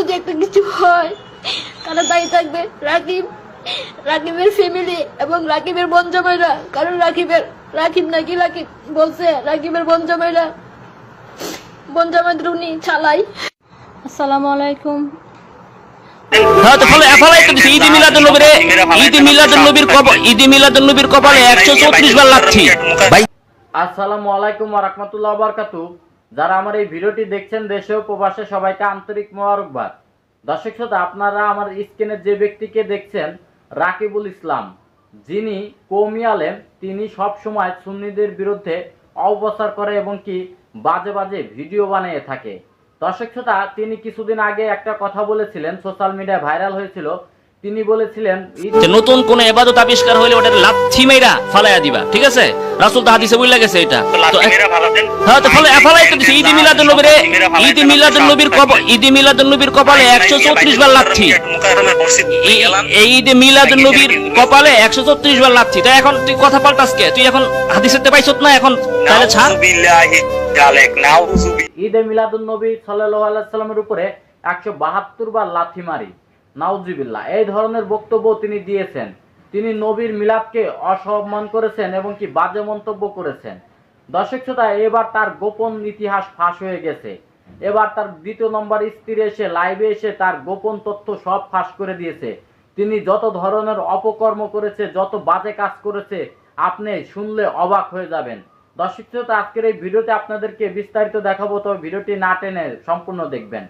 যদি একটা কিছু হয় কারা দায়ী থাকবে? রাকিবের ফ্যামিলি এবং রাকিবের বোন জামাইরা। কারণ রাকিব বলছে রাকিবের বোন জামাইদের উনি চালাই। আসসালামু আলাইকুম। আসসালামু আলাইকুম ওয়া রাহমাতুল্লাহি ওয়া বারাকাতুহু। যারা আমার এই ভিডিওটি দেখছেন দেশে ও প্রবাসে সবাইকে আন্তরিক মোবারকবাদ। দর্শক শ্রোতা, আপনারা আমার স্ক্রিনে যে ব্যক্তিকে দেখছেন রাকিবুল ইসলাম, যিনি কওমি আলেম, তিনি সব সময় সুন্নিদের বিরুদ্ধে অপপ্রচার করে এবং কি বাজে বাজে ভিডিও বানিয়ে থাকে। দর্শক শ্রোতা, তিনি কিছুদিন আগে একটা কথা বলেছিলেন, সোশ্যাল মিডিয়ায় ভাইরাল হয়েছিল। তিনি বলেছিলেন যে নতুন কোন ইবাদত আবিষ্কার হইলে ওটা লাথি মেরা ফালাইয়া দিবা, ঠিক আছে? রাসূল তো হাদিসে বইলা গেছে এটা। তো হ্যাঁ, তো ফালাই তো দিছে। ঈদ মিলাদুন নবীর কপালে 134 বার লাথি। এই ঈদ মিলাদুন নবীর কপালে 134 বার লাথি। তাই এখন তুই কথা পাল্টাস কে? তুই এখন হাদিসেতে পাইছত না, এখন তাহলে ছাড়। ঈদে মিলাদুন নবী সাল্লাল্লাহু আলাইহি ওয়াসাল্লামের উপরে 172 বার লাথি মারি, নাউজুবিল্লাহ। এই ধরনের বক্তব্য তিনি দিয়েছেন। তিনি নবীর মিলাদকে অসম্মান করেছেন এবং কি বাজে মন্তব্য করেছেন। দর্শক শ্রোতা, এবার তার গোপন ইতিহাস ফাঁস হয়ে গেছে। এবার তার দ্বিতীয় নম্বর স্ত্রী এসে লাইভে এসে তার গোপন তথ্য সব ফাঁস করে দিয়েছে। তিনি যত ধরনের অপকর্ম করেছে, যত বাজে কাজ করেছে, আপনি শুনলে অবাক হয়ে যাবেন। দর্শক শ্রোতা, আজকের এই ভিডিওতে আপনাদেরকে বিস্তারিত দেখাবো, তবে ভিডিওটি না টেনে সম্পূর্ণ দেখবেন।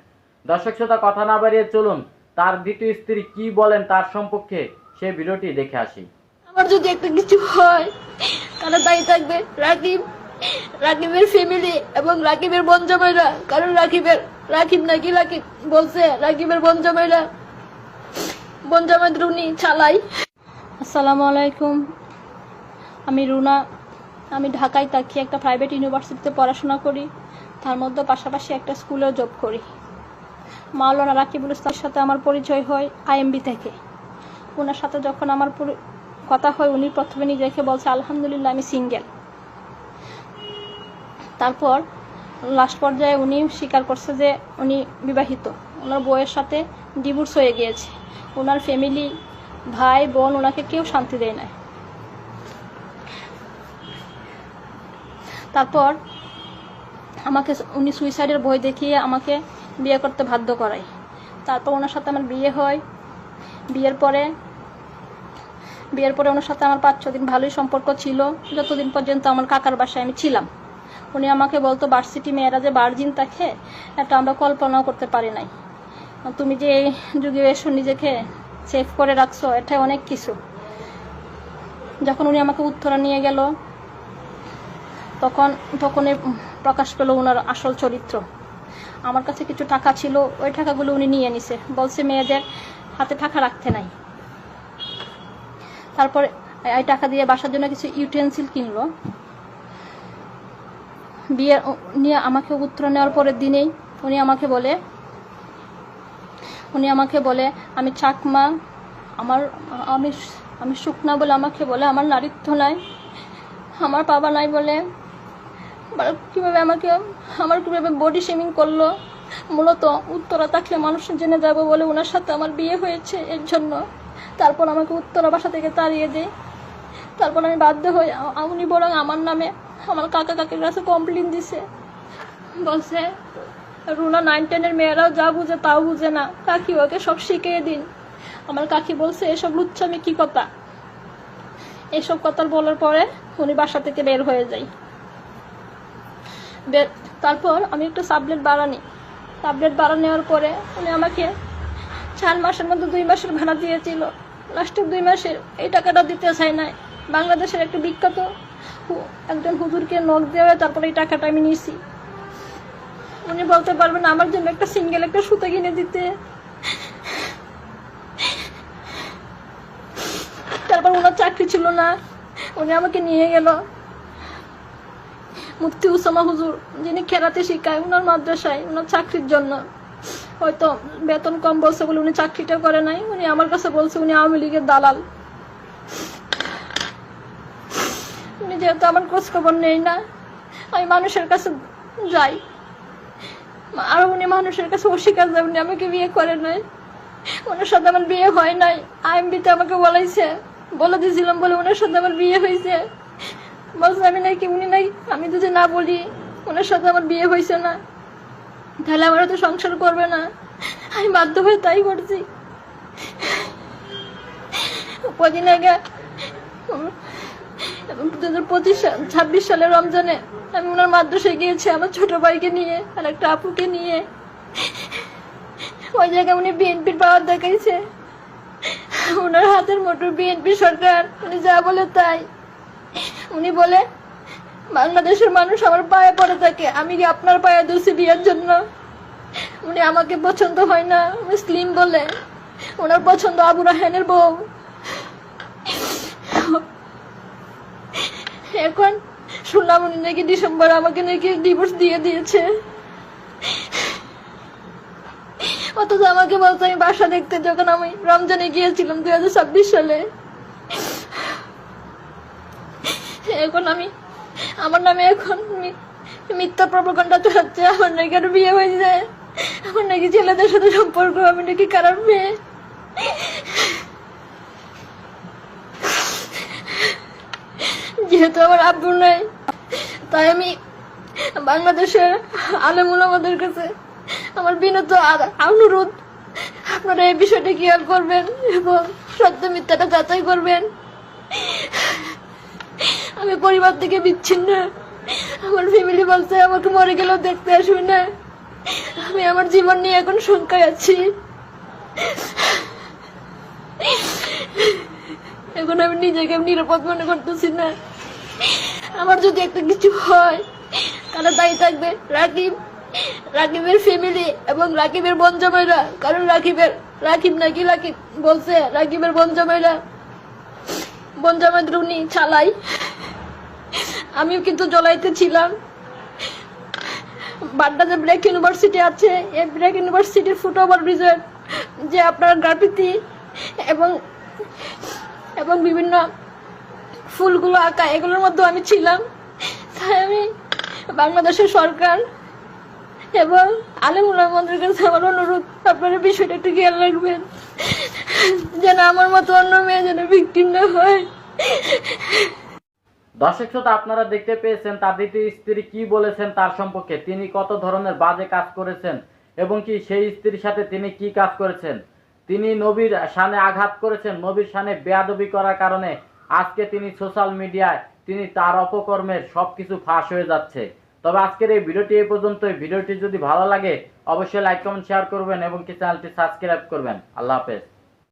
দর্শক শ্রোতা, কথা না বাড়িয়ে চলুন তার দ্বিতীয় স্ত্রী কি বলেন তার সম্পর্কে সেই ভিডিওটি দেখে আসি। আমার যদি একটা কিছু হয় কারা দায়ী থাকবে? রাকিবের ফ্যামিলি এবং রাকিবের বোন জামাইরা। কারণ রাকিব বলছে রাকিবের বোন জামাইদের উনি চালাই। আসসালামু আলাইকুম। আমি রুনা। আমি ঢাকায় থাকি, একটা প্রাইভেট ইউনিভার্সিটিতে পড়াশোনা করি। তার মধ্যে পাশাপাশি একটা স্কুলেও জব করি। মাওলানা রাকিবুল ইসলামের সাথে আমার পরিচয় হয় আইএমবি থেকে। ওনার সাথে যখন আমার কথা হয়, উনি প্রথমে নিজেকে বলছে আলহামদুলিল্লাহ আমি সিঙ্গেল। তারপর লাস্ট পর্যায়ে উনি স্বীকার করছে যে উনি বিবাহিত। ওনার বউয়ের সাথে ডিভোর্স হয়ে গিয়েছে। ওনার ফ্যামিলি, ভাই বোন, ওনাকে কেউ শান্তি দেয় না। তারপর আমাকে উনি সুইসাইডের ভয় দেখিয়ে আমাকে বিয়ে করতে বাধ্য করায়। তারপর ওনার সাথে আমার বিয়ে হয়। বিয়ের পরে ওনার সাথে আমার 5-6 দিন ভালোই সম্পর্ক ছিল, যতদিন পর্যন্ত আমার কাকার বাসায় আমি ছিলাম। উনি আমাকে বলতো ভার্সিটি মেয়েরা যে ভার্জিন থাকে এটা আমরা কল্পনাও করতে পারি নাই। তুমি যে এই যুগে এসো নিজেকে সেভ করে রাখছো, এটা অনেক কিছু। যখন উনি আমাকে উত্তরা নিয়ে গেল তখনই প্রকাশ পেল ওনার আসল চরিত্র। আমার কাছে কিছু টাকা ছিল, ওই টাকাগুলো উনি নিয়ে নিছে। বলছে মেয়েদের হাতে টাকা রাখতে নাই। তারপরে এই টাকা দিয়ে বাসার জন্য কিছু ইউটেন্সিল কিনলো। বিয়ে নিয়ে আমাকে উত্তর নেওয়ার পরের দিনেই উনি আমাকে বলে আমি চাকমা, আমি শুকনা বলে আমাকে বলে আমার নারীত্ব নাই, আমার বাবা নাই বলে কিভাবে বডি শেমিং করলো। মূলত উত্তরা থাকলে মানুষ জেনে যাবে বলে ওনার সাথে আমার বিয়ে হয়েছে, এর জন্য। তারপর আমাকে উত্তরা বাসা থেকে তাড়িয়ে দেয়। তারপর আমি বাধ্য হই, উনি বরং আমার নামে আমার কাকির কাছে কমপ্লেন দিছে। বলছে রুনা 9-10 মেয়েরাও যা বুঝে তাও বুঝে না, কাকি ওকে সব শিখিয়ে দিন। আমার কাকি বলছে এসব লুচ্ছামি কি কথা। এসব কথা বলার পরে উনি বাসা থেকে বের হয়ে যায়। তারপর আমি একটা সাবলেট ভাড়া নেওয়ার পরে উনি আমাকে 4 মাসের মধ্যে 2 মাসের ভাড়া দিয়েছিল। লাস্টের 2 মাসের এই টাকাটা দিতে চাই না। বাংলাদেশের একটা বিখ্যাত একজন হুজুরকে নখ দেওয়া, তারপরে এই টাকাটা আমি নিয়েছি। উনি বলতে পারবেন আমার জন্য একটা সিঙ্গেল একটা সুতা কিনে দিতে। তারপর ওনার চাকরি ছিল না, উনি আমাকে নিয়ে গেল মুফতি উসামা হুজুর, যিনি কেরাতে শিখায়, ওনার মাদ্রাসায় ওনার চাকরির জন্য। হয়তো বেতন কম বলছে বলে উনি চাকরিটা করে নাই। উনি আমার কাছে বলছে উনি আওয়ামী লীগের দালাল। উনি যেহেতু আমার খোঁজ খবর নেই না, আমি মানুষের কাছে যাই, আর উনি মানুষের কাছে অস্বীকার যে উনি আমাকে বিয়ে করে নাই, ওনার সাথে আমার বিয়ে হয় নাই। আইএমবিতে আমাকে বলে দিয়েছিলাম বলে ওনার সাথে আমার বিয়ে হয়েছে। বলছে আমি নাকি উনি নাই, আমি যদি না বলি ওনার সাথে আমার বিয়ে হয়েছে না তাহলে আমার তো সংসার করবে না। আমি বাধ্য হয়ে তাই করছি। কদিন আগে 2026 সালের রমজানে আমি ওনার মাদ্রাসায় গিয়েছি আমার ছোট ভাইকে নিয়ে আর একটা আপুকে নিয়ে। ওই জায়গায় উনি বিএনপির পাওয়ার দেখাইছে, ওনার হাতের মোটর বিএনপি সরকার, উনি যা বলে তাই। উনি বলে বাংলাদেশের মানুষ আমার পায়ে পড়ে থাকে, আমি কি আপনার পায়ে দোষী বিয়ের জন্য? উনি আমাকে পছন্দ হয় না, মুসলিম বলে। ওনার পছন্দ আবু রাহানের বউ। এখন শুনলাম উনি নাকি ডিসেম্বর আমাকে নাকি ডিভোর্স দিয়ে দিয়েছে। অথচ আমাকে বলতো আমি বাসা দেখতে যখন আমি রমজানে গিয়েছিলাম 2026 সালে। এখন আমার নামে এখন মিথ্যা প্রপাগান্ডা চলছে, আমার নাকি আর বিয়ে হয়ে যায়, আমার নাকি ছেলেদের সাথে সম্পর্ক, আমি নাকি খারাপ মেয়ে। যেহেতু আমার আব্বু নাই তাই আমি বাংলাদেশের আলেম ওলামাদের কাছে আমার বিনত অনুরোধ, আপনারা এই বিষয়টা খেয়াল করবেন এবং সত্য মিথ্যাটা যাচাই করবেন। আমি পরিবার থেকে বিচ্ছিন্ন, আমার ফ্যামিলি বলছে আমাকে মরে গেলেও দেখতে আসবে না। আমি আমার জীবন নিয়ে এখন শঙ্কায় আছি। এখন আমি নিজেকে নিরাপদ মনে করতেছি না। আমার যদি একটা কিছু হয় তাহলে দায়ী থাকবে রাকিবের ফ্যামিলি এবং রাকিবের বোন জামাইরা। কারণ রাকিব বলছে রাকিবের বোন জামাইদের উনি চালাই। আমিও কিন্তু জলাইতে ছিলাম। বাড্ডা যে ব্রেক ইউনিভার্সিটি আছে, এই ব্রেক ইউনিভার্সিটির ফুটওভার ব্রিজের যে আপনার গ্রাফিতি এবং বিভিন্ন ফুলগুলো আঁকা, এগুলোর মধ্যে আমি ছিলাম। তাই আমি বাংলাদেশের সরকার এবং আলেম ওলামাদের কাছে আমার অনুরোধ, আপনারা বিষয়টা একটু খেয়াল রাখবেন যেন আমার মতো অন্য মেয়ে যেন ভিকটিম না হয়। দর্শক শ্রোতা, আপনারা দেখতে পেয়েছেন তার দ্বিতীয় স্ত্রী কি বলেছেন তার সম্পর্কে, তিনি কত ধরনের বাজে কাজ করেছেন এবং কি সেই স্ত্রীর সাথে তিনি কি কাজ করেছেন। তিনি নবীর শানে আঘাত করেছেন, নবীর শানে বেয়াদবি করার কারণে আজকে তিনি সোশ্যাল মিডিয়ায় তার অপকর্মের সবকিছু ফাঁস হয়ে যাচ্ছে। তবে আজকের এই ভিডিওটি এই পর্যন্তই। ভিডিওটি যদি ভালো লাগে অবশ্যই লাইক কমেন্ট শেয়ার করবেন এবং কি চ্যানেলটি সাবস্ক্রাইব করবেন। আল্লাহ হাফেজ।